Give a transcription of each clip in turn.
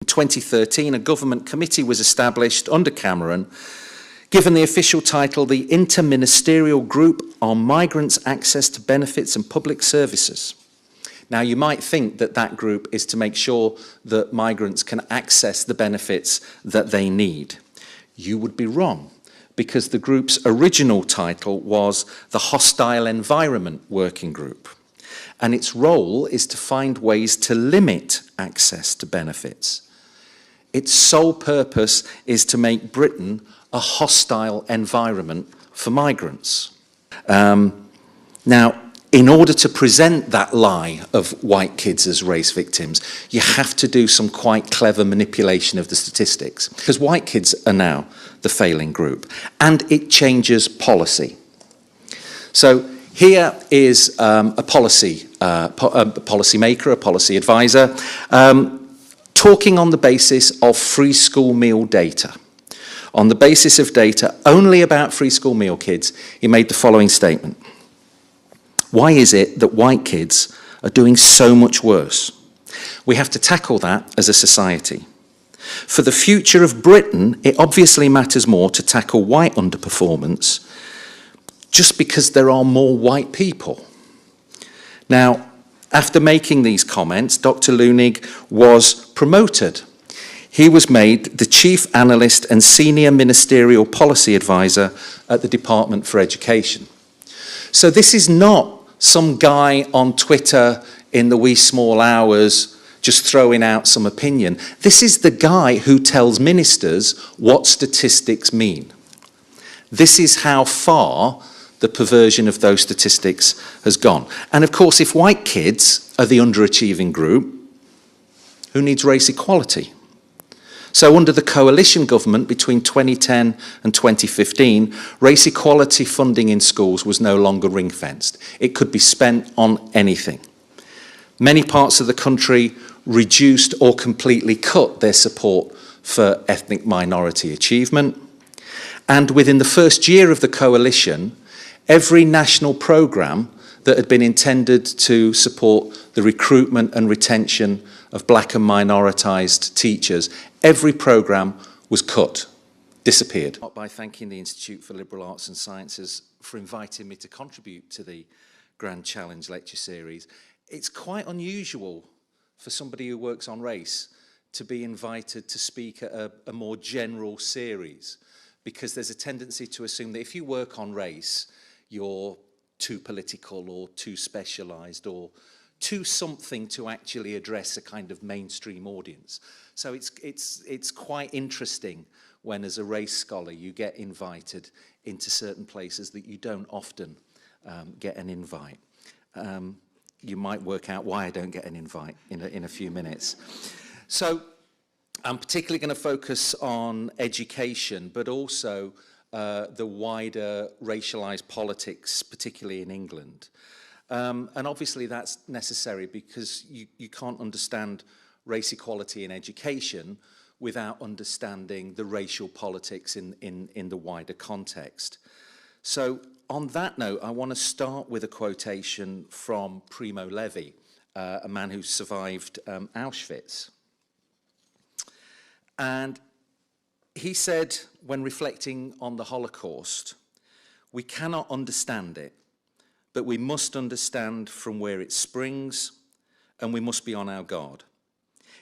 In 2013, a government committee was established under Cameron, given the official title, the Interministerial Group on Migrants' Access to Benefits and Public Services. Now, you might think that that group is to make sure that migrants can access the benefits that they need. You would be wrong, because the group's original title was the Hostile Environment Working Group, and its role is to find ways to limit access to benefits. Its sole purpose is to make Britain a hostile environment for migrants. Now, in order to present that lie of white kids as race victims, you have to do some quite clever manipulation of the statistics, because white kids are now the failing group, and it changes policy. So here is a policymaker, a policy advisor, talking on the basis of free school meal data. On the basis of data only about free school meal kids, he made the following statement. Why is it that white kids are doing so much worse? We have to tackle that as a society. For the future of Britain, it obviously matters more to tackle white underperformance just because there are more white people. Now, after making these comments, Dr. Leunig was promoted. He was made the Chief Analyst and Senior Ministerial Policy Advisor at the Department for Education. So this is not some guy on Twitter in the wee small hours just throwing out some opinion. This is the guy who tells ministers what statistics mean. This is how far the perversion of those statistics has gone. And of course, if white kids are the underachieving group, who needs race equality? So under the coalition government between 2010 and 2015, race equality funding in schools was no longer ring-fenced. It could be spent on anything. Many parts of the country reduced or completely cut their support for ethnic minority achievement. And within the first year of the coalition, every national programme that had been intended to support the recruitment and retention of black and minoritised teachers, every programme was cut, disappeared. By thanking the Institute for Liberal Arts and Sciences for inviting me to contribute to the Grand Challenge lecture series. It's quite unusual for somebody who works on race to be invited to speak at a more general series, because there's a tendency to assume that if you work on race, you're too political or too specialised or too something to actually address a kind of mainstream audience. So it's quite interesting when, as a race scholar, you get invited into certain places that you don't often get an invite. You might work out why I don't get an invite in a few minutes. So I'm particularly going to focus on education, but also the wider racialised politics, particularly in England. And obviously that's necessary because you can't understand race equality in education without understanding the racial politics in the wider context. So on that note, I want to start with a quotation from Primo Levi, a man who survived Auschwitz. And he said, when reflecting on the Holocaust, "We cannot understand it, but we must understand from where it springs, and we must be on our guard.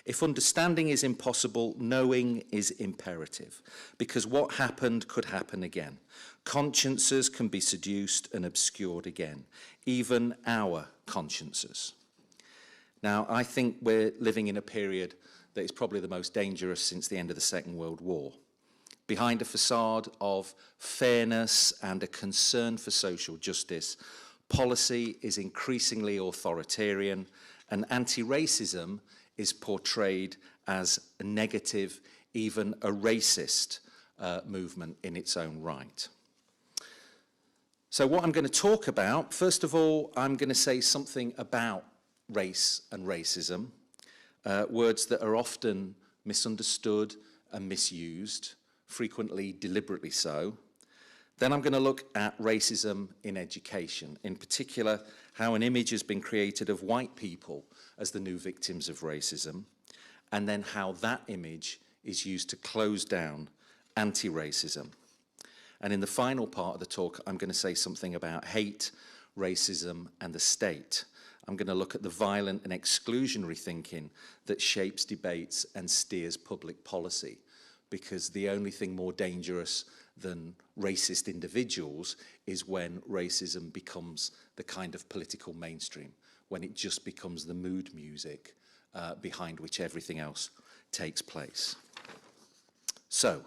If understanding is impossible, knowing is imperative, because what happened could happen again. Consciences can be seduced and obscured again, even our consciences." Now, I think we're living in a period that is probably the most dangerous since the end of the Second World War. Behind a facade of fairness and a concern for social justice, policy is increasingly authoritarian, and anti-racism is portrayed as a negative, even a racist movement in its own right. So what I'm going to talk about, first of all, I'm going to say something about race and racism, words that are often misunderstood and misused, frequently deliberately so. Then I'm going to look at racism in education, in particular how an image has been created of white people as the new victims of racism. and then how that image is used to close down anti-racism. And in the final part of the talk, I'm going to say something about hate, racism, and the state. I'm going to look at the violent and exclusionary thinking that shapes debates and steers public policy, because the only thing more dangerous than racist individuals is when racism becomes the kind of political mainstream, when it just becomes the mood music behind which everything else takes place. So,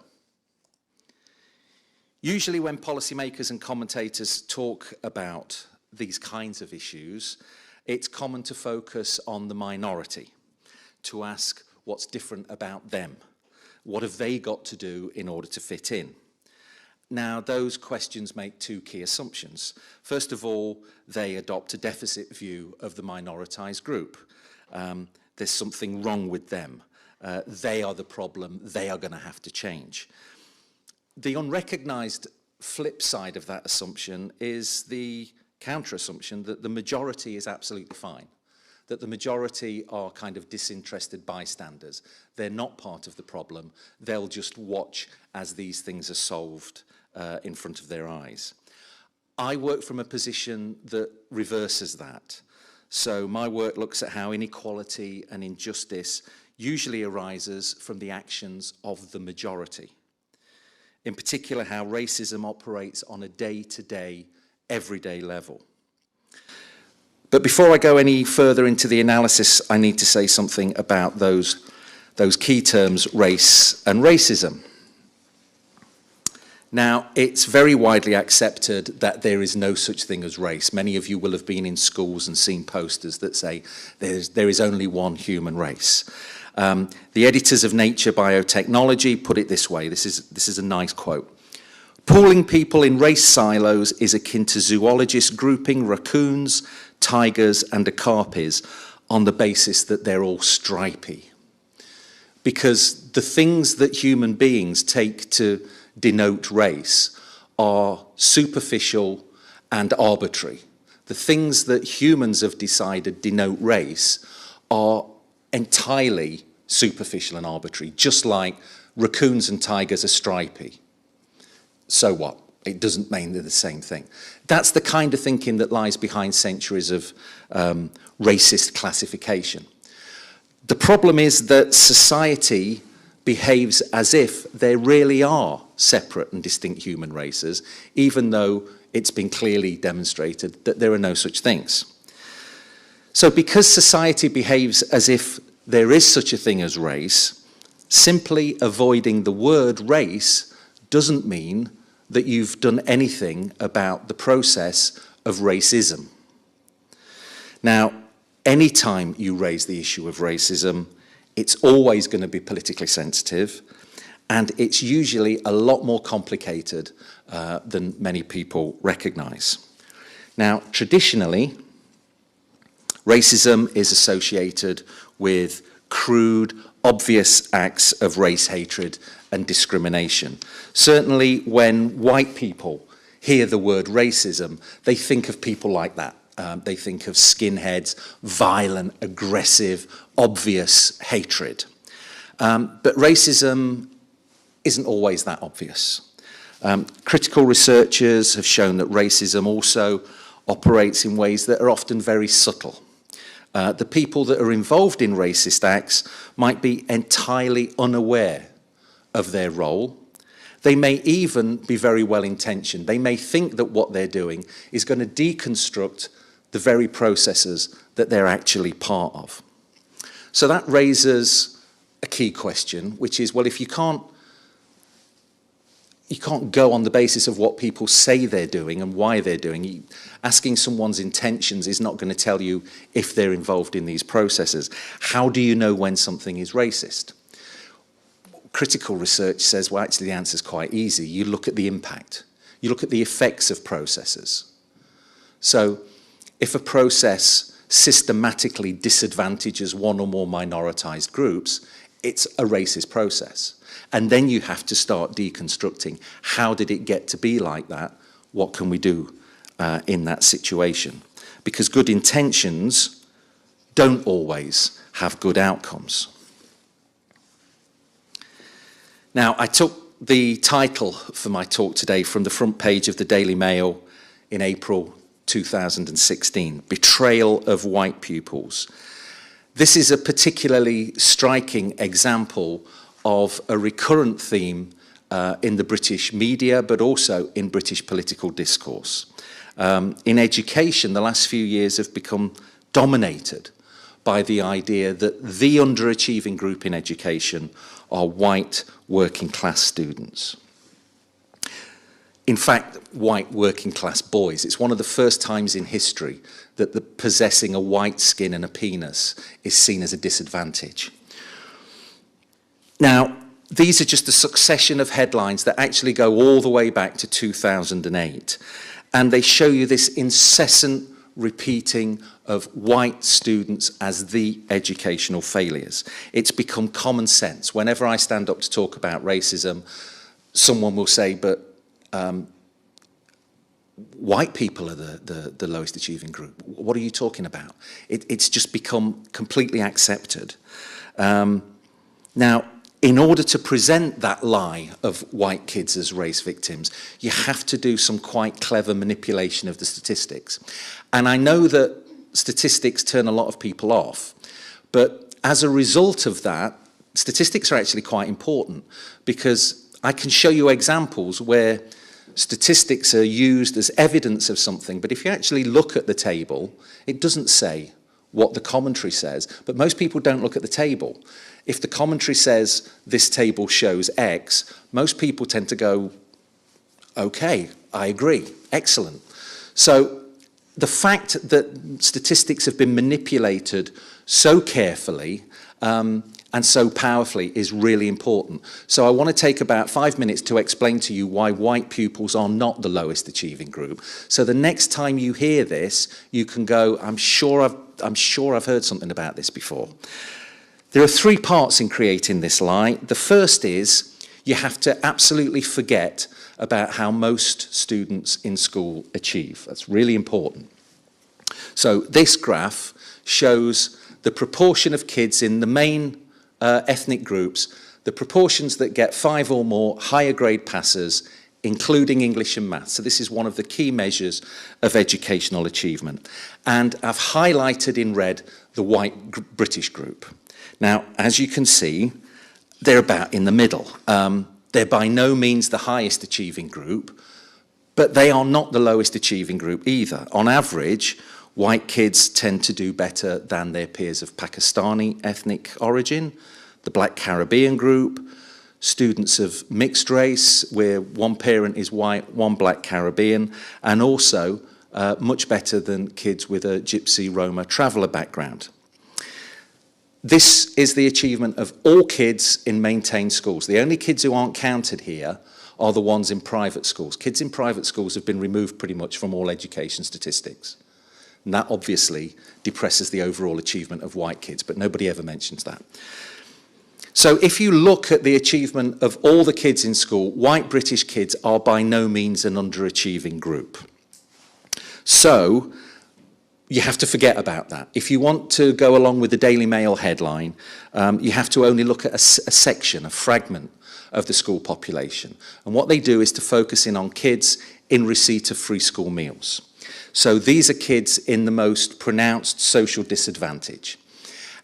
usually when policymakers and commentators talk about these kinds of issues, it's common to focus on the minority, to ask what's different about them. What have they got to do in order to fit in? Now, those questions make two key assumptions. First of all, they adopt a deficit view of the minoritized group. There's something wrong with them. They are the problem. They are going to have to change. The unrecognized flip side of that assumption is the counter-assumption that the majority is absolutely fine, that the majority are kind of disinterested bystanders. They're not part of the problem. They'll just watch as these things are solved in front of their eyes. I work from a position that reverses that. So my work looks at how inequality and injustice usually arises from the actions of the majority. In particular, how racism operates on a day-to-day, everyday level. But before I go any further into the analysis, I need to say something about those key terms, race and racism. Now, it's very widely accepted that there is no such thing as race. Many of you will have been in schools and seen posters that say there is only one human race. The editors of Nature Biotechnology put it this way. This is a nice quote. Pooling people in race silos is akin to zoologists grouping raccoons, tigers, and okapis on the basis that they're all stripy. Because the things that human beings take to denote race are superficial and arbitrary. The things that humans have decided denote race are entirely superficial and arbitrary, just like raccoons and tigers are stripy. So what? It doesn't mean they're the same thing. That's the kind of thinking that lies behind centuries of racist classification. The problem is that society behaves as if there really are separate and distinct human races, even though it's been clearly demonstrated that there are no such things. So because society behaves as if there is such a thing as race, simply avoiding the word race doesn't mean that you've done anything about the process of racism. Now, anytime you raise the issue of racism, it's always going to be politically sensitive, and it's usually a lot more complicated than many people recognize. Now, traditionally, racism is associated with crude, obvious acts of race hatred and discrimination. Certainly when white people hear the word racism, they think of people like that. They think of skinheads, violent, aggressive, obvious hatred. But racism isn't always that obvious. Critical researchers have shown that racism also operates in ways that are often very subtle. The people that are involved in racist acts might be entirely unaware of their role. They may even be very well intentioned. They may think that what they're doing is going to deconstruct the very processes that they're actually part of. So that raises a key question, which is, well, if you can't go on the basis of what people say they're doing and why they're doing. Asking someone's intentions is not going to tell you if they're involved in these processes. How do you know when something is racist? Critical research says, well, actually the answer is quite easy. You look at the impact. You look at the effects of processes. So if a process systematically disadvantages one or more minoritized groups, it's a racist process. And then you have to start deconstructing. How did it get to be like that? What can we do in that situation? Because good intentions don't always have good outcomes. Now, I took the title for my talk today from the front page of the Daily Mail in April 2016, Betrayal of White Pupils. This is a particularly striking example of a recurrent theme in the British media, but also in British political discourse. In education, the last few years have become dominated by the idea that the underachieving group in education are white working class students. In fact, white working class boys. It's one of the first times in history that possessing a white skin and a penis is seen as a disadvantage. Now, these are just a succession of headlines that actually go all the way back to 2008. And they show you this incessant repeating of white students as the educational failures. It's become common sense. Whenever I stand up to talk about racism, someone will say, but white people are the lowest achieving group. What are you talking about? It's just become completely accepted. Now, in order to present that lie of white kids as race victims, you have to do some quite clever manipulation of the statistics. And I know that statistics turn a lot of people off, but as a result of that, statistics are actually quite important, because I can show you examples where statistics are used as evidence of something, but if you actually look at the table, it doesn't say what the commentary says, but most people don't look at the table. If the commentary says this table shows X, most people tend to go, okay, I agree, excellent. So the fact that statistics have been manipulated so carefully and so powerfully is really important. So I want to take about 5 minutes to explain to you why white pupils are not the lowest achieving group. So the next time you hear this, you can go, I'm sure I've heard something about this before. There are 3 parts in creating this lie. The first is you have to absolutely forget about how most students in school achieve. That's really important. So this graph shows the proportion of kids in the main ethnic groups, the proportions that get 5 or more higher grade passes, including English and maths. So this is one of the key measures of educational achievement. And I've highlighted in red the white British group. Now, as you can see, they're about in the middle. They're by no means the highest achieving group, but they are not the lowest achieving group either. On average, white kids tend to do better than their peers of Pakistani ethnic origin, the Black Caribbean group, students of mixed race, where one parent is white, one Black Caribbean, and also much better than kids with a Gypsy Roma traveller background. This is the achievement of all kids in maintained schools. The only kids who aren't counted here are the ones in private schools. Kids in private schools have been removed pretty much from all education statistics. And that obviously depresses the overall achievement of white kids, but nobody ever mentions that. So if you look at the achievement of all the kids in school, white British kids are by no means an underachieving group. So you have to forget about that. If you want to go along with the Daily Mail headline, you have to only look at a section, a fragment of the school population. And what they do is to focus in on kids in receipt of free school meals. So these are kids in the most pronounced social disadvantage.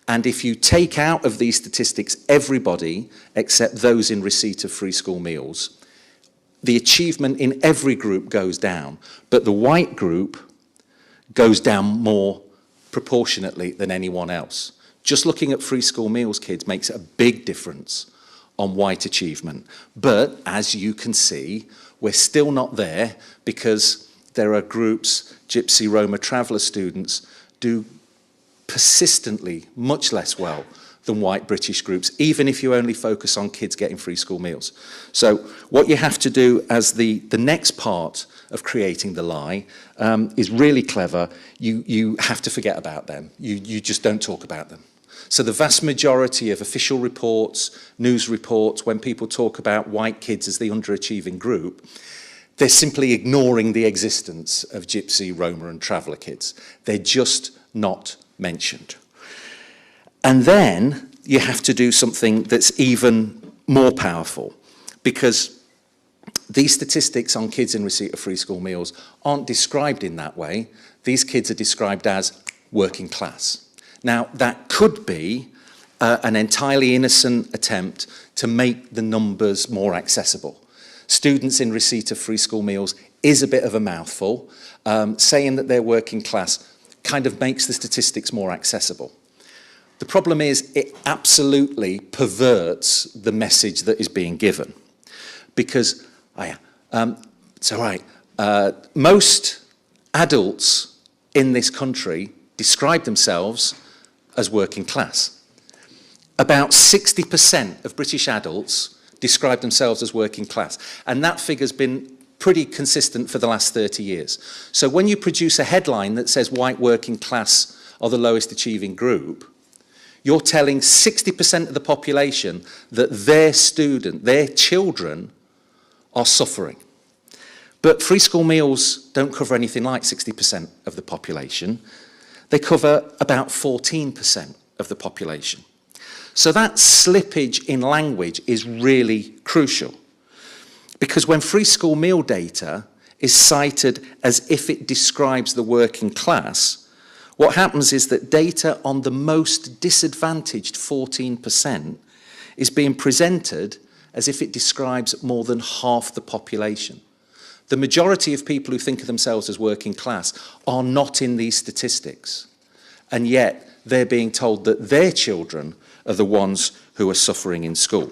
And if you take out of these statistics everybody except those in receipt of free school meals, the achievement in every group goes down, but the white group goes down more proportionately than anyone else. Just looking at free school meals kids makes a big difference on white achievement. But as you can see, we're still not there, because there are groups, Gypsy Roma traveller students, do persistently much less well than white British groups, even if you only focus on kids getting free school meals. So what you have to do as the next part of creating the lie is really clever. You have to forget about them. You just don't talk about them. So the vast majority of official reports, news reports, when people talk about white kids as the underachieving group, they're simply ignoring the existence of Gypsy, Roma and traveller kids. They're just not mentioned. And then you have to do something that's even more powerful. because these statistics on kids in receipt of free school meals aren't described in that way. These kids are described as working class. Now, that could be an entirely innocent attempt to make the numbers more accessible. Students in receipt of free school meals is a bit of a mouthful. Saying that they're working class kind of makes the statistics more accessible. The problem is it absolutely perverts the message that is being given. Because, it's all right, most adults in this country describe themselves as working class. About 60% of British adults describe themselves as working class, and that figure's been pretty consistent for the last 30 years. So when you produce a headline that says white working class are the lowest achieving group, you're telling 60% of the population that their children are suffering. But free school meals don't cover anything like 60% of the population. They cover about 14% of the population. So that slippage in language is really crucial. Because when free school meal data is cited as if it describes the working class, what happens is that data on the most disadvantaged 14% is being presented as if it describes more than half the population. The majority of people who think of themselves as working class are not in these statistics, and yet they're being told that their children are the ones who are suffering in school.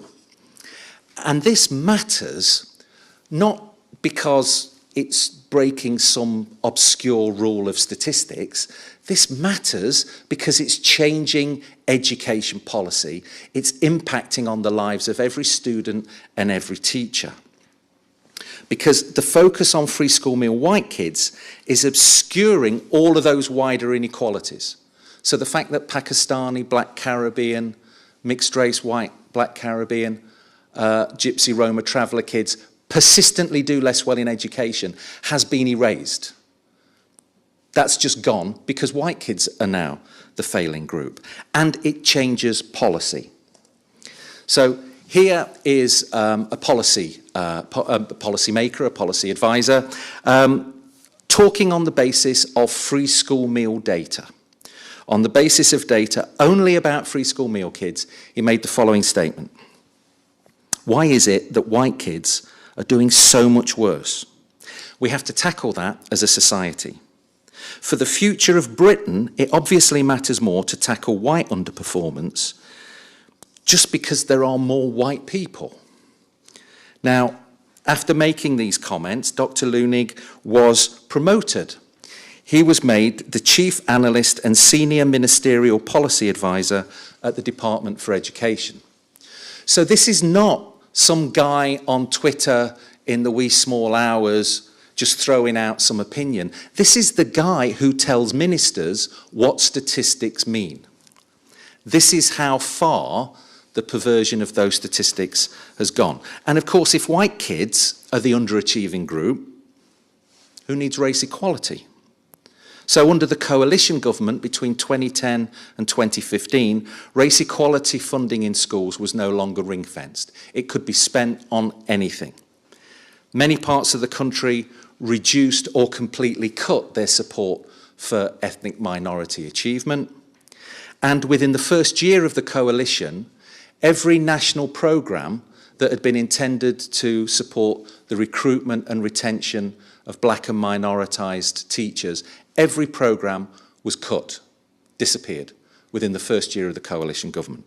And this matters not because it's breaking some obscure rule of statistics. This matters because it's changing education policy. It's impacting on the lives of every student and every teacher. Because the focus on free school meal white kids is obscuring all of those wider inequalities. So the fact that Pakistani, Black Caribbean, mixed race, white, Black Caribbean, Gypsy, Roma, traveller kids persistently do less well in education has been erased. That's just gone because white kids are now the failing group. And it changes policy. So here is a policy maker, a policy advisor, talking on the basis of free school meal data. On the basis of data only about free school meal kids, he made the following statement. Why is it that white kids are doing so much worse? We have to tackle that as a society. For the future of Britain, it obviously matters more to tackle white underperformance just because there are more white people. Now, after making these comments, Dr. Leunig was promoted. He was made the Chief Analyst and Senior Ministerial Policy Advisor at the Department for Education. So this is not some guy on Twitter in the wee small hours just throwing out some opinion. This is the guy who tells ministers what statistics mean. This is how far the perversion of those statistics has gone. And of course, if white kids are the underachieving group, who needs race equality? So under the coalition government between 2010 and 2015, race equality funding in schools was no longer ring-fenced. It could be spent on anything. Many parts of the country reduced or completely cut their support for ethnic minority achievement. And within the first year of the coalition, every national programme that had been intended to support the recruitment and retention of black and minoritised teachers, every programme was cut, disappeared, within the first year of the coalition government.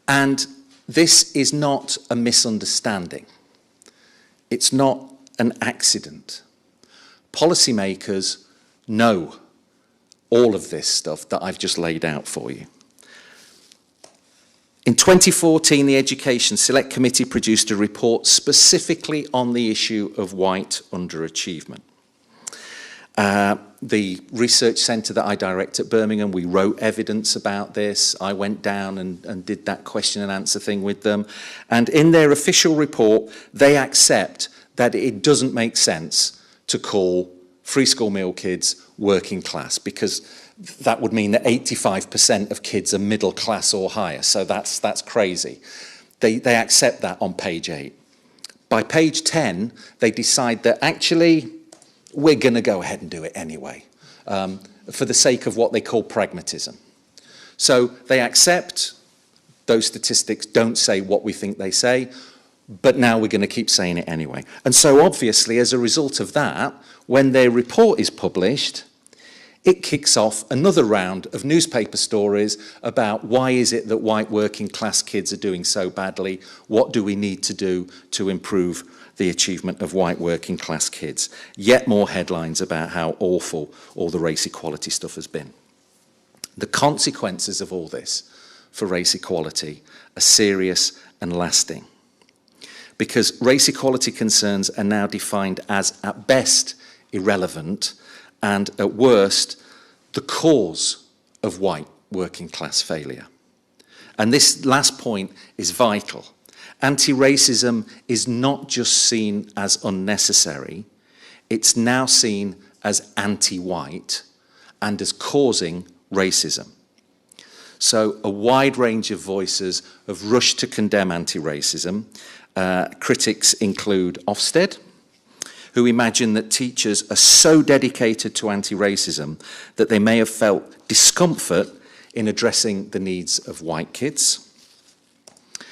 And this is not a misunderstanding. It's not an accident. Policymakers know all of this stuff that I've just laid out for you. In 2014, the Education Select Committee produced a report specifically on the issue of white underachievement. The research centre that I direct at Birmingham, we wrote evidence about this. I went down and did that question and answer thing with them. And in their official report, they accept that it doesn't make sense to call free school meal kids working class, because that would mean that 85% of kids are middle class or higher. So that's crazy. They accept that on page 8. By page 10, they decide that actually we're going to go ahead and do it anyway, for the sake of what they call pragmatism. So they accept those statistics don't say what we think they say, but now we're going to keep saying it anyway. And so obviously, as a result of that, when their report is published, it kicks off another round of newspaper stories about why is it that white working class kids are doing so badly, what do we need to do to improve the achievement of white working class kids. Yet more headlines about how awful all the race equality stuff has been. The consequences of all this for race equality are serious and lasting, because race equality concerns are now defined as, at best, irrelevant, and at worst, the cause of white working class failure. And this last point is vital. Anti-racism is not just seen as unnecessary, it's now seen as anti-white and as causing racism. So a wide range of voices have rushed to condemn anti-racism. Critics include Ofsted, who imagine that teachers are so dedicated to anti-racism that they may have felt discomfort in addressing the needs of white kids.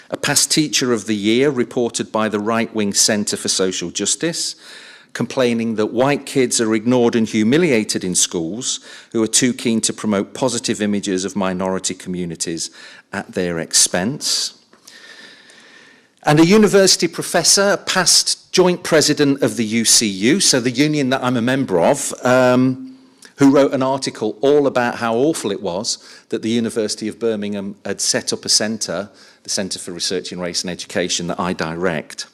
A past Teacher of the Year reported by the right-wing Centre for Social Justice, complaining that white kids are ignored and humiliated in schools who are too keen to promote positive images of minority communities at their expense. And a university professor, past joint president of the UCU, so the union that I'm a member of, who wrote an article all about how awful it was that the University of Birmingham had set up a centre, the Centre for Research in Race and Education, that I direct.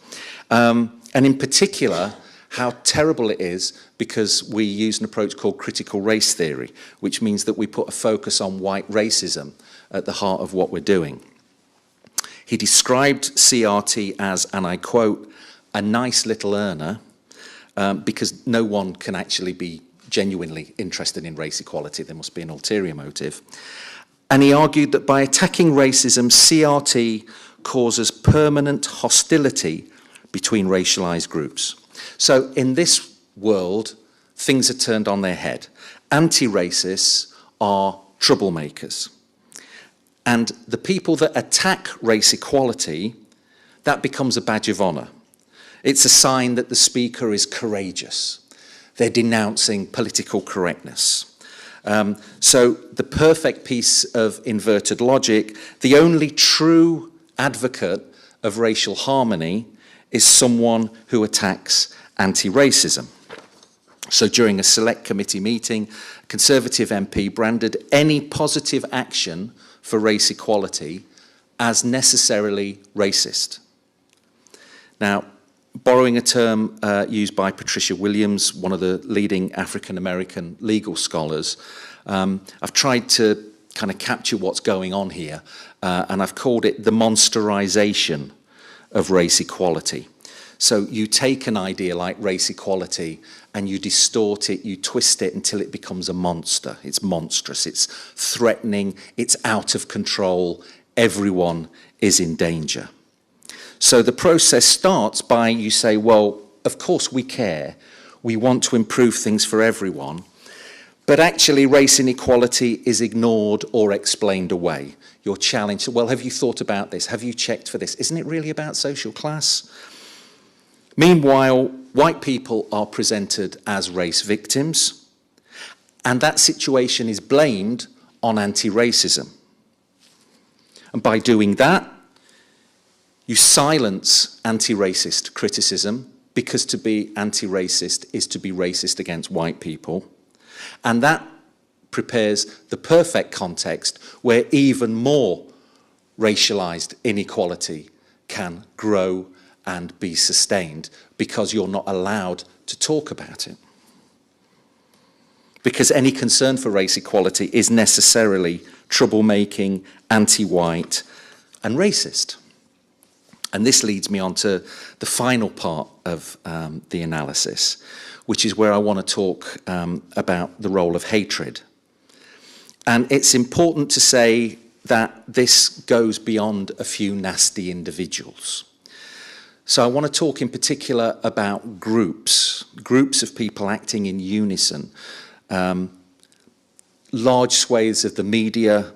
And in particular, how terrible it is because we use an approach called critical race theory, which means that we put a focus on white racism at the heart of what we're doing. He described CRT as, and I quote, a nice little earner, because no one can actually be genuinely interested in race equality. There must be an ulterior motive. And he argued that by attacking racism, CRT causes permanent hostility between racialized groups. So in this world, things are turned on their head. Anti-racists are troublemakers. And the people that attack race equality, that becomes a badge of honor. It's a sign that the speaker is courageous. They're denouncing political correctness. So the perfect piece of inverted logic, the only true advocate of racial harmony is someone who attacks anti-racism. So during a select committee meeting, a Conservative MP branded any positive action for race equality as necessarily racist. Now, borrowing a term used by Patricia Williams, one of the leading African-American legal scholars, I've tried to kind of capture what's going on here, and I've called it the monsterization of race equality. So you take an idea like race equality and you distort it, you twist it until it becomes a monster. It's monstrous, it's threatening, it's out of control, everyone is in danger. So the process starts by you say, well, of course we care, we want to improve things for everyone, but actually race inequality is ignored or explained away. You're challenged, well, have you thought about this? Have you checked for this? Isn't it really about social class? Meanwhile, white people are presented as race victims, and that situation is blamed on anti-racism. And by doing that, you silence anti-racist criticism, because to be anti-racist is to be racist against white people. And that prepares the perfect context where even more racialized inequality can grow and be sustained, because you're not allowed to talk about it. Because any concern for race equality is necessarily troublemaking, anti-white, and racist. And this leads me on to the final part of the analysis, which is where I want to talk about the role of hatred. And it's important to say that this goes beyond a few nasty individuals. So I want to talk in particular about groups of people acting in unison, large swathes of the media,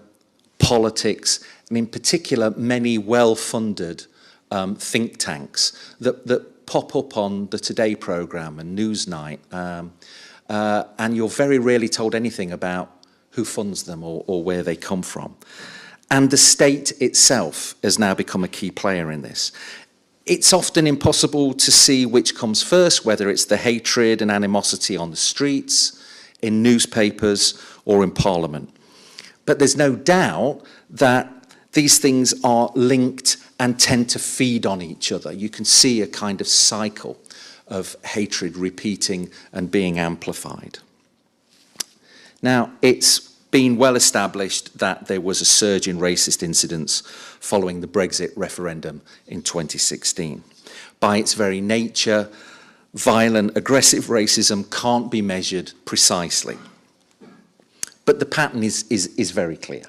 politics, and in particular many well-funded think tanks that pop up on the Today programme and Newsnight, and you're very rarely told anything about who funds them or where they come from. And the state itself has now become a key player in this. It's often impossible to see which comes first, whether it's the hatred and animosity on the streets, in newspapers, or in Parliament. But there's no doubt that these things are linked and tend to feed on each other. You can see a kind of cycle of hatred repeating and being amplified. Now, it's been well established that there was a surge in racist incidents following the Brexit referendum in 2016. By its very nature, violent, aggressive racism can't be measured precisely. But the pattern is very clear.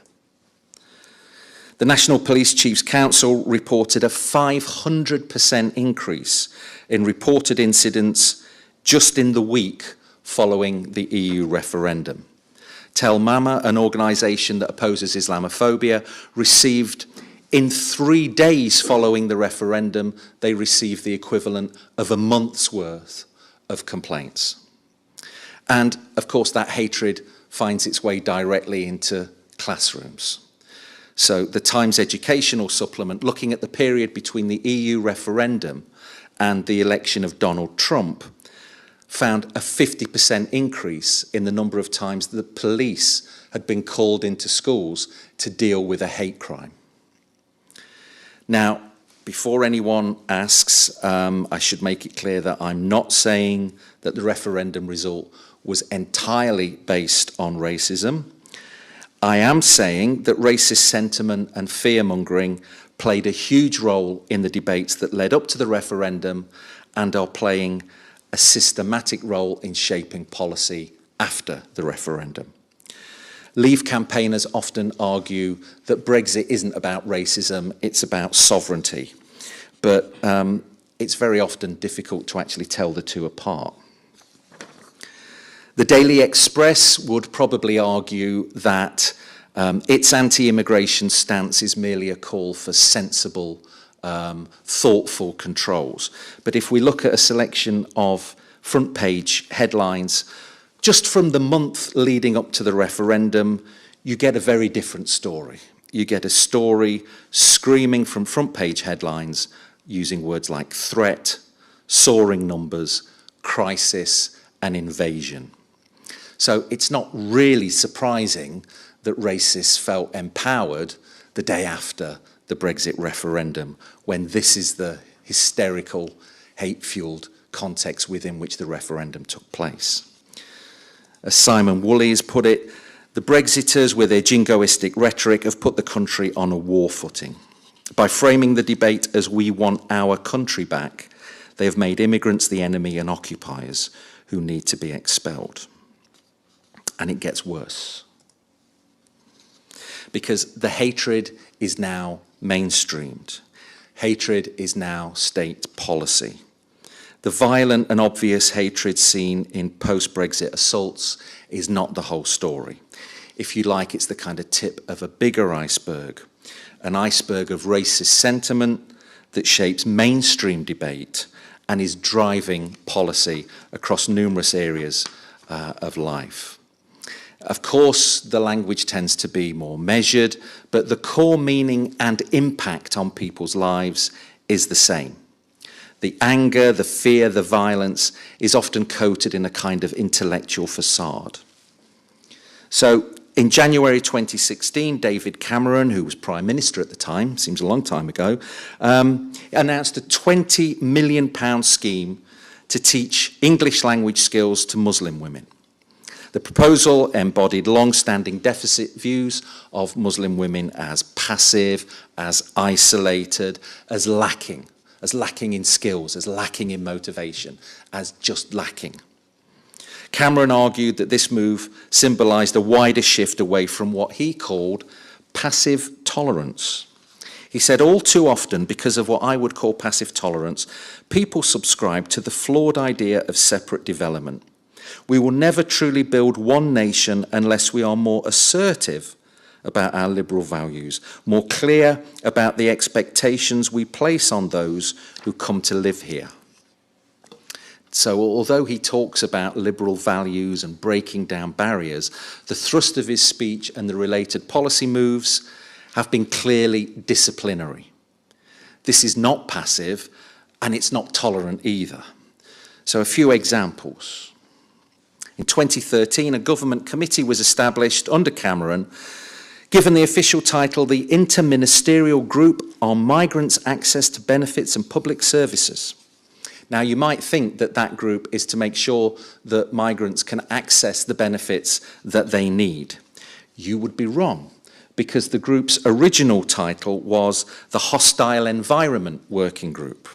The National Police Chiefs Council reported a 500% increase in reported incidents just in the week following the EU referendum. Tell Mama, an organisation that opposes Islamophobia, received, in 3 days following the referendum, they received the equivalent of a month's worth of complaints. And, of course, that hatred finds its way directly into classrooms. So the Times Educational Supplement, looking at the period between the EU referendum and the election of Donald Trump, found a 50% increase in the number of times the police had been called into schools to deal with a hate crime. Now, before anyone asks, I should make it clear that I'm not saying that the referendum result was entirely based on racism. I am saying that racist sentiment and fear-mongering played a huge role in the debates that led up to the referendum and are playing a systematic role in shaping policy after the referendum. Leave campaigners often argue that Brexit isn't about racism, it's about sovereignty. But it's very often difficult to actually tell the two apart. The Daily Express would probably argue that its anti-immigration stance is merely a call for sensible, thoughtful controls. But if we look at a selection of front page headlines, just from the month leading up to the referendum, you get a very different story. You get a story screaming from front page headlines using words like threat, soaring numbers, crisis, and invasion. So it's not really surprising that racists felt empowered the day after the Brexit referendum, when this is the hysterical, hate-fueled context within which the referendum took place. As Simon Woolley has put it, the Brexiters, with their jingoistic rhetoric, have put the country on a war footing. By framing the debate as "we want our country back," they have made immigrants the enemy and occupiers who need to be expelled. And it gets worse, because the hatred is now mainstreamed. Hatred is now state policy. The violent and obvious hatred seen in post-Brexit assaults is not the whole story. If you like, it's the kind of tip of a bigger iceberg, an iceberg of racist sentiment that shapes mainstream debate and is driving policy across numerous areas of life. Of course, the language tends to be more measured, but the core meaning and impact on people's lives is the same. The anger, the fear, the violence is often coated in a kind of intellectual facade. So, in January 2016, David Cameron, who was Prime Minister at the time, seems a long time ago, announced a £20 million scheme to teach English language skills to Muslim women. The proposal embodied long-standing deficit views of Muslim women as passive, as isolated, as lacking in skills, as lacking in motivation, as just lacking. Cameron argued that this move symbolised a wider shift away from what he called passive tolerance. He said, all too often, because of what I would call passive tolerance, people subscribe to the flawed idea of separate development. We will never truly build one nation unless we are more assertive about our liberal values, more clear about the expectations we place on those who come to live here. So although he talks about liberal values and breaking down barriers, the thrust of his speech and the related policy moves have been clearly disciplinary. This is not passive, and it's not tolerant either. So a few examples. In 2013, a government committee was established under Cameron, given the official title, the Interministerial Group on Migrants' Access to Benefits and Public Services. Now, you might think that that group is to make sure that migrants can access the benefits that they need. You would be wrong, because the group's original title was the Hostile Environment Working Group,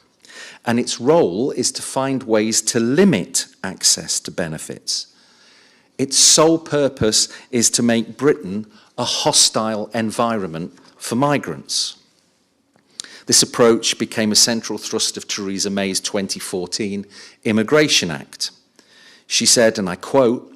and its role is to find ways to limit access to benefits. Its sole purpose is to make Britain a hostile environment for migrants. This approach became a central thrust of Theresa May's 2014 Immigration Act. She said, and I quote,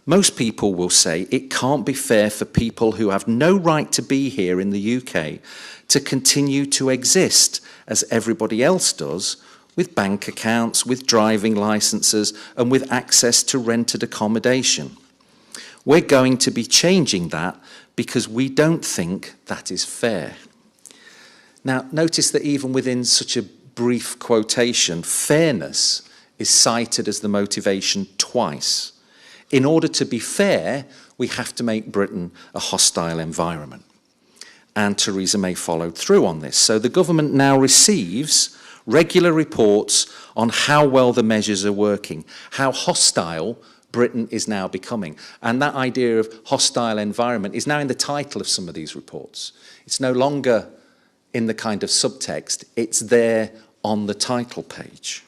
"Most people will say it can't be fair for people who have no right to be here in the UK to continue to exist as everybody else does, with bank accounts, with driving licenses, and with access to rented accommodation. We're going to be changing that because we don't think that is fair." Now, notice that even within such a brief quotation, fairness is cited as the motivation twice. In order to be fair, we have to make Britain a hostile environment. And Theresa May followed through on this. So the government now receives regular reports on how well the measures are working, how hostile Britain is now becoming. And that idea of hostile environment is now in the title of some of these reports. It's no longer in the kind of subtext, it's there on the title page.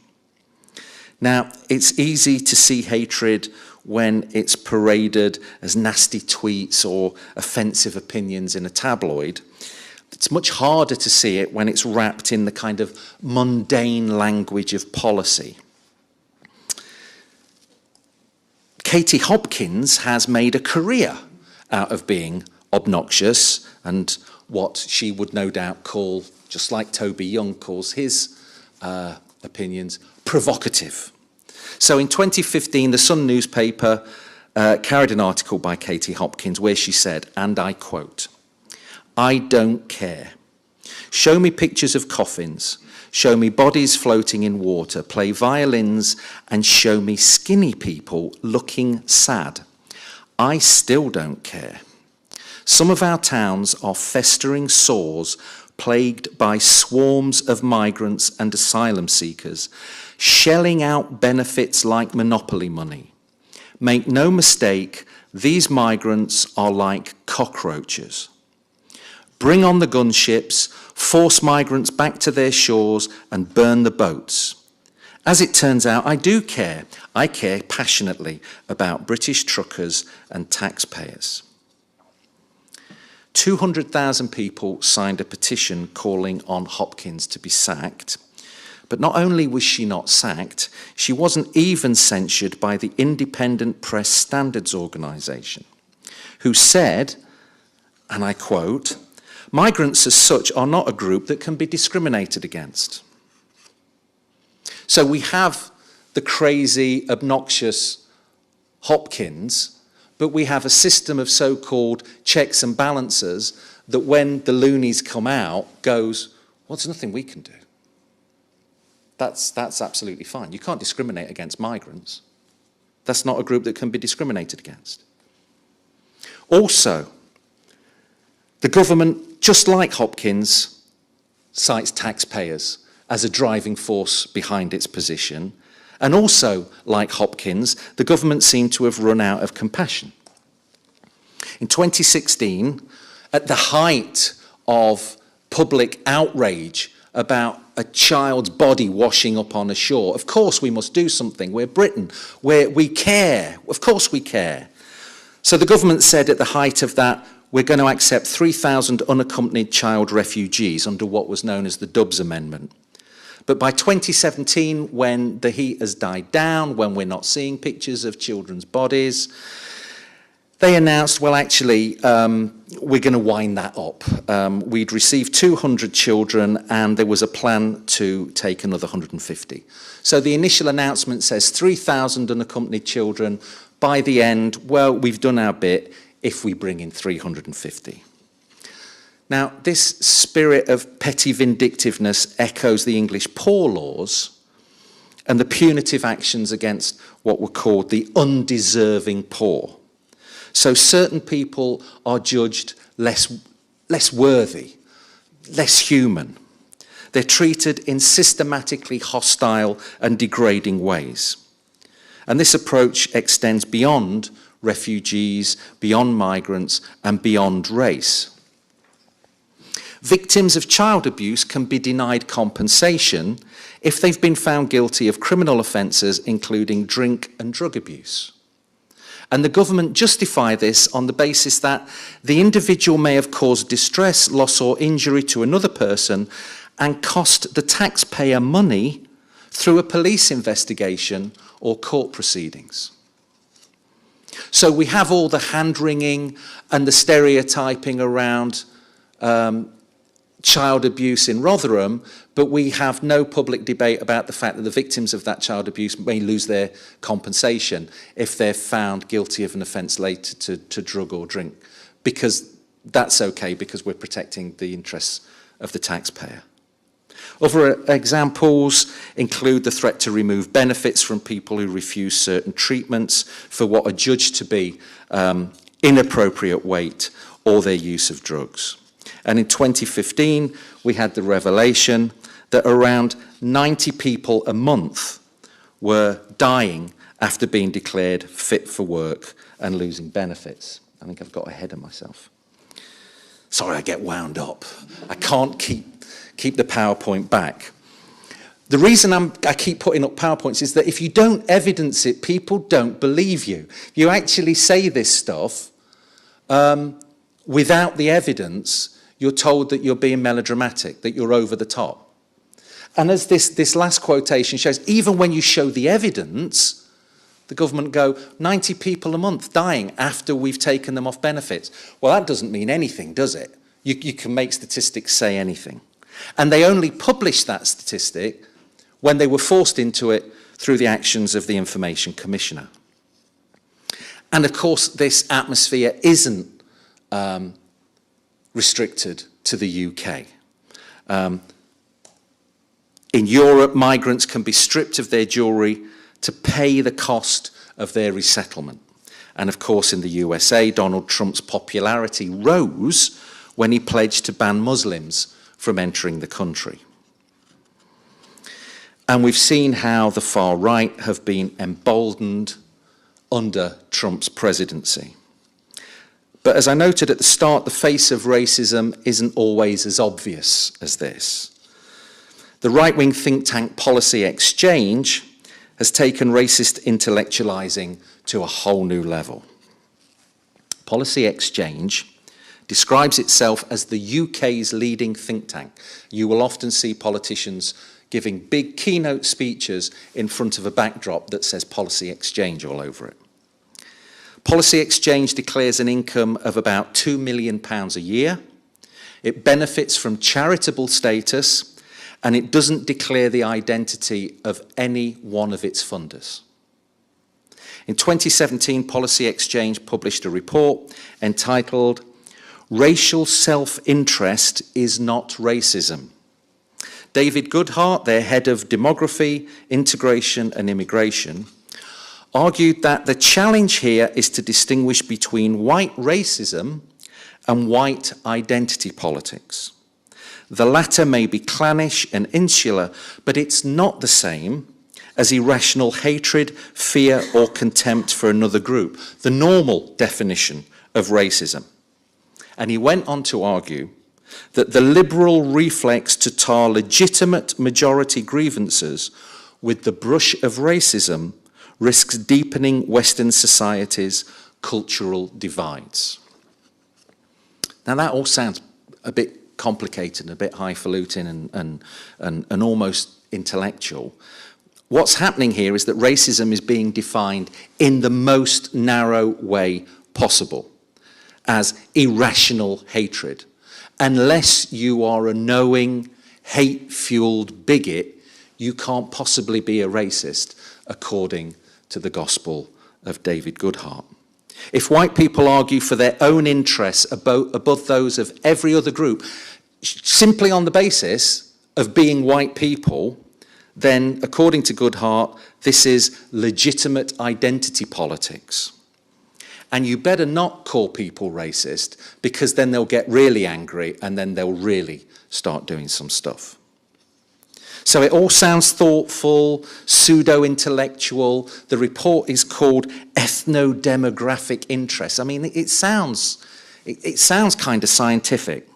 Now, it's easy to see hatred when it's paraded as nasty tweets or offensive opinions in a tabloid. It's much harder to see it when it's wrapped in the kind of mundane language of policy. Katie Hopkins has made a career out of being obnoxious and what she would no doubt call, just like Toby Young calls his opinions, provocative. So in 2015, the Sun newspaper carried an article by Katie Hopkins where she said, and I quote, "I don't care. Show me pictures of coffins, show me bodies floating in water, play violins, and show me skinny people looking sad. I still don't care. Some of our towns are festering sores plagued by swarms of migrants and asylum seekers, shelling out benefits like monopoly money. Make no mistake, these migrants are like cockroaches. Bring on the gunships, force migrants back to their shores and burn the boats. As it turns out, I do care. I care passionately about British truckers and taxpayers." 200,000 people signed a petition calling on Hopkins to be sacked. But not only was she not sacked, she wasn't even censured by the Independent Press Standards Organisation, who said, and I quote, "Migrants as such are not a group that can be discriminated against." So we have the crazy, obnoxious Hopkins, but we have a system of so-called checks and balances that when the loonies come out goes, well, there's nothing we can do. That's absolutely fine. You can't discriminate against migrants. That's not a group that can be discriminated against. Also, the government, just like Hopkins, cites taxpayers as a driving force behind its position. And also, like Hopkins, the government seemed to have run out of compassion. In 2016, at the height of public outrage about a child's body washing up on a shore, of course we must do something. We're Britain. We care. Of course we care. So the government said at the height of that, we're going to accept 3,000 unaccompanied child refugees under what was known as the Dubs Amendment. But by 2017, when the heat has died down, when we're not seeing pictures of children's bodies, they announced, well, actually, we're going to wind that up. We'd received 200 children, and there was a plan to take another 150. So the initial announcement says 3,000 unaccompanied children. By the end, well, we've done our bit if we bring in 350. Now, this spirit of petty vindictiveness echoes the English Poor Laws and the punitive actions against what were called the undeserving poor. So certain people are judged less worthy, less human. They're treated in systematically hostile and degrading ways. And this approach extends beyond refugees, beyond migrants, and beyond race. Victims of child abuse can be denied compensation if they've been found guilty of criminal offences, including drink and drug abuse. And the government justify this on the basis that the individual may have caused distress, loss or injury to another person and cost the taxpayer money through a police investigation or court proceedings. So we have all the hand-wringing and the stereotyping around child abuse in Rotherham, but we have no public debate about the fact that the victims of that child abuse may lose their compensation if they're found guilty of an offence related to drug or drink, because that's okay, because we're protecting the interests of the taxpayer. Other examples include the threat to remove benefits from people who refuse certain treatments for what are judged to be inappropriate weight or their use of drugs. And in 2015, we had the revelation that around 90 people a month were dying after being declared fit for work and losing benefits. I think I've got ahead of myself. Sorry, I get wound up. I can't keep the PowerPoint back. The reason I keep putting up PowerPoints is that if you don't evidence it, people don't believe you. You actually say this stuff without the evidence. You're told that you're being melodramatic, that you're over the top. And as this last quotation shows, even when you show the evidence, the government go, 90 people a month dying after we've taken them off benefits. Well, that doesn't mean anything, does it? You can make statistics say anything. And they only published that statistic when they were forced into it through the actions of the Information Commissioner. And of course, this atmosphere isn't restricted to the UK. In Europe, migrants can be stripped of their jewellery to pay the cost of their resettlement. And of course, in the USA, Donald Trump's popularity rose when he pledged to ban Muslims from entering the country. And we've seen how the far right have been emboldened under Trump's presidency. But as I noted at the start, the face of racism isn't always as obvious as this. The right-wing think tank Policy Exchange has taken racist intellectualising to a whole new level. Policy Exchange describes itself as the UK's leading think tank. You will often see politicians giving big keynote speeches in front of a backdrop that says Policy Exchange all over it. Policy Exchange declares an income of about £2 million a year. It benefits from charitable status, and it doesn't declare the identity of any one of its funders. In 2017, Policy Exchange published a report entitled "Racial Self-Interest is Not Racism." David Goodhart, their head of demography, integration and immigration, argued that the challenge here is to distinguish between white racism and white identity politics. The latter may be clannish and insular, but it's not the same as irrational hatred, fear, or contempt for another group, the normal definition of racism. And he went on to argue that the liberal reflex to tar legitimate majority grievances with the brush of racism risks deepening Western society's cultural divides. Now that all sounds a bit complicated, a bit highfalutin and almost intellectual. What's happening here is that racism is being defined in the most narrow way possible, as irrational hatred. Unless you are a knowing, hate-fueled bigot, you can't possibly be a racist, according to the gospel of David Goodhart. If white people argue for their own interests above those of every other group, simply on the basis of being white people, then, according to Goodhart, this is legitimate identity politics. And you better not call people racist, because then they'll get really angry and then they'll really start doing some stuff. So it all sounds thoughtful, pseudo-intellectual. The report is called Ethno-Demographic Interests. I mean, it sounds kind of scientific.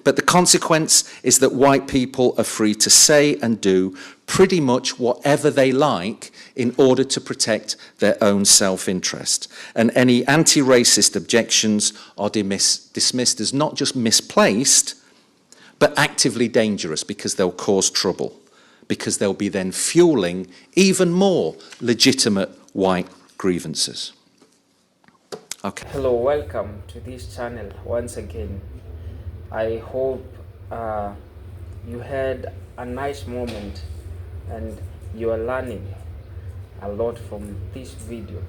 But the consequence is that white people are free to say and do pretty much whatever they like in order to protect their own self-interest. And any anti-racist objections are dismissed as not just misplaced, but actively dangerous, because they'll cause trouble, because they'll be then fueling even more legitimate white grievances. Okay. Hello, welcome to this channel once again. I hope you had a nice moment and you are learning a lot from this video.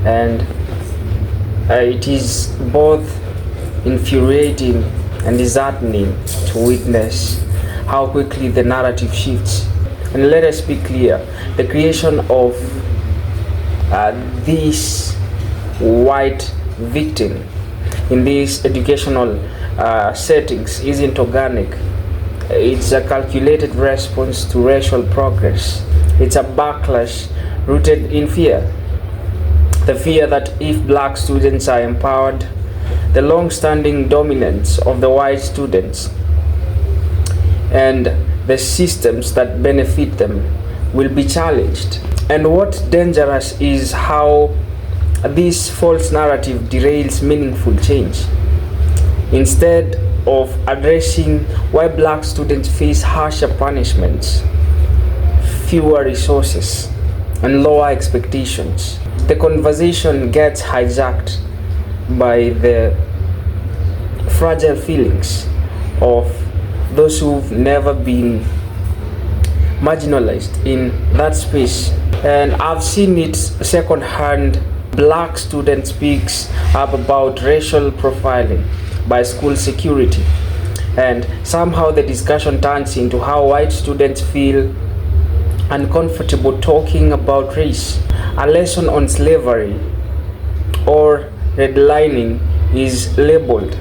And it is both infuriating and disheartening to witness how quickly the narrative shifts. And let us be clear, the creation of this white victim in these educational settings isn't organic. It's a calculated response to racial progress. It's a backlash rooted in fear. The fear that if black students are empowered, the long-standing dominance of the white students and the systems that benefit them will be challenged. And what's dangerous is how this false narrative derails meaningful change. Instead of addressing why black students face harsher punishments, fewer resources, and lower expectations, the conversation gets hijacked by the fragile feelings of those who've never been marginalized in that space. And I've seen it secondhand. Black student speaks up about racial profiling by school security, and somehow the discussion turns into how white students feel uncomfortable talking about race. A lesson on slavery or redlining is labeled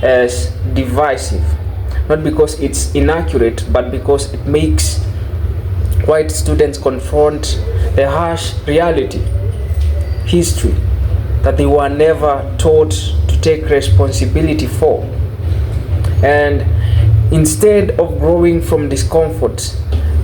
as divisive, not because it's inaccurate, but because it makes white students confront the harsh reality, history, that they were never taught to take responsibility for. And instead of growing from discomfort,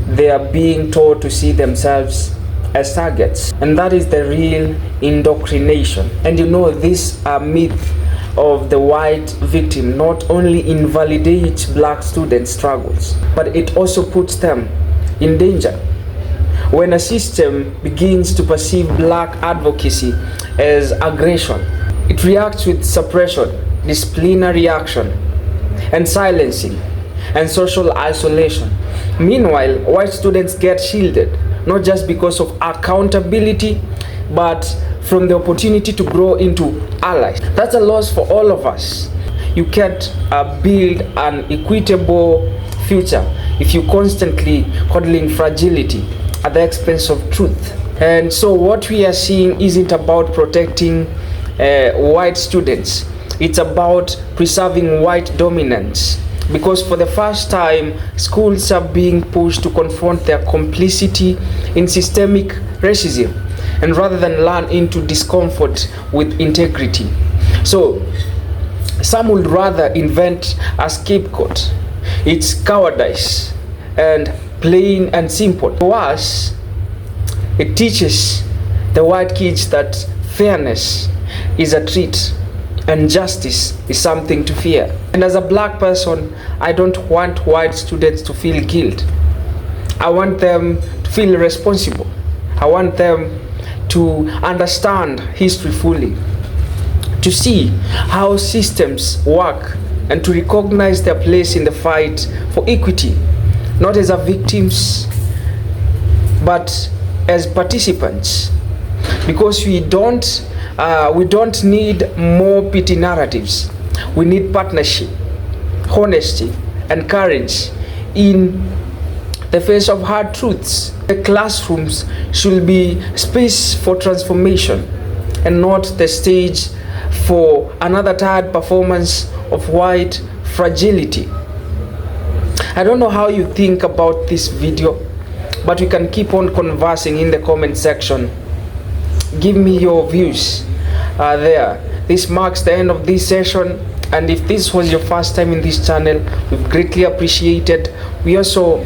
they are being taught to see themselves as targets. And that is the real indoctrination. And you know, this myth of the white victim not only invalidates black students' struggles, but it also puts them in danger. When a system begins to perceive black advocacy as aggression, it reacts with suppression, disciplinary action, and silencing, and social isolation. Meanwhile, white students get shielded, not just because of accountability, but from the opportunity to grow into allies. That's a loss for all of us. You can't build an equitable future if you constantly coddling fragility at the expense of truth. And so what we are seeing isn't about protecting white students. It's about preserving white dominance. Because for the first time, schools are being pushed to confront their complicity in systemic racism, and rather than learn into discomfort with integrity. So some would rather invent a scapegoat. It's cowardice and plain and simple. For us, it teaches the white kids that fairness is a treat and justice is something to fear. And as a black person, I don't want white students to feel guilt. I want them to feel responsible. I want them to understand history fully, to see how systems work, and to recognize their place in the fight for equity, not as a victims, but as participants. Because we don't need more petty narratives. We need partnership, honesty, and courage in the face of hard truths. The classrooms should be space for transformation and not the stage for another tired performance of white fragility. I don't know how you think about this video, but we can keep on conversing in the comment section. Give me your views there. This marks the end of this session, and if this was your first time in this channel, we greatly appreciated. We also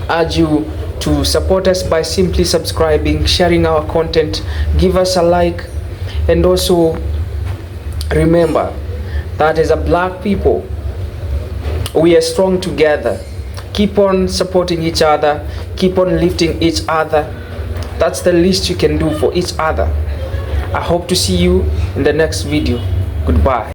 urge you to support us by simply subscribing, sharing our content, give us a like, and also remember that as a black people, we are strong together. Keep on supporting each other, keep on lifting each other. That's the least you can do for each other. I hope to see you in the next video. Goodbye.